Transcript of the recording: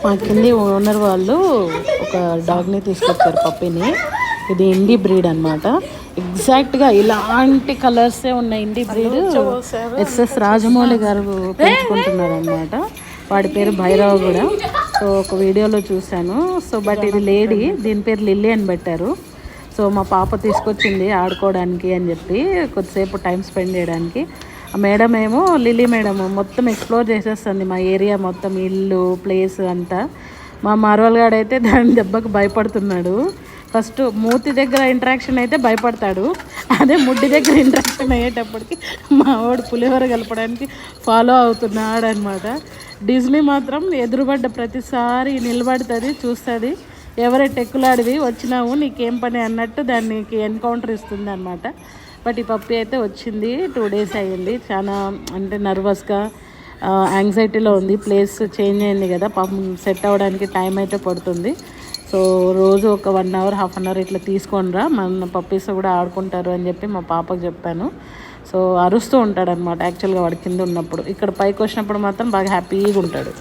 మా కింది ఓనర్ వాళ్ళు ఒక డాగ్ని తీసుకొచ్చారు, పప్పిని. ఇది ఇండి బ్రీడ్ అనమాట. ఎగ్జాక్ట్గా ఇలాంటి కలర్సే ఉన్నాయి. ఇండి బ్రీడ్ ఎస్ఎస్ రాజమౌళి గారు పెంచుకుంటున్నారు అనమాట. వాడి పేరు భైరవ్ కూడా. సో ఒక వీడియోలో చూశాను. సో బట్ ఇది లేడీ, దీని పేరు లిల్లీ అని పెట్టారు. సో మా పాప తీసుకొచ్చింది ఆడుకోవడానికి అని చెప్పి, కొద్దిసేపు టైం స్పెండ్ చేయడానికి. ఆ మేడం ఏమో, లిల్లీ మేడం మొత్తం ఎక్స్ప్లోర్ చేసేస్తుంది మా ఏరియా మొత్తం, ఇల్లు ప్లేస్ అంతా. మా మార్వల్ గాడు అయితే దాని దెబ్బకు భయపడుతున్నాడు. ఫస్ట్ మూతి దగ్గర ఇంట్రాక్షన్ అయితే భయపడతాడు, అదే ముడ్డి దగ్గర ఇంట్రాక్షన్ అయ్యేటప్పటికి మా వాడు పులిహోర కలపడానికి ఫాలో అవుతున్నాడు అనమాట. డిజ్నీ మాత్రం ఎదురుపడ్డ ప్రతిసారి నిలబడుతుంది, చూస్తుంది. ఎవరే టెక్కులాడివి వచ్చినావు నీకేం పని అన్నట్టు దానికి ఎన్కౌంటర్ ఇస్తుంది అనమాట. బట్ ఈ పప్పి అయితే వచ్చింది, 2 days అయ్యింది. చాలా అంటే నర్వస్గా, యాంగ్జైటీలో ఉంది. ప్లేస్ చేంజ్ అయింది కదా, పాపం సెట్ అవ్వడానికి టైం అయితే పడుతుంది. సో రోజు ఒక 1 hour, ½ hour ఇట్లా తీసుకొనిరా, మన పప్పీస్ కూడా ఆడుకుంటారు అని చెప్పి మా పాపకు చెప్పాను. సో అరుస్తూ ఉంటాడు అనమాట యాక్చువల్గా వాడు కింద ఉన్నప్పుడు. ఇక్కడ పైకి వచ్చినప్పుడు మాత్రం బాగా హ్యాపీగా ఉంటాడు.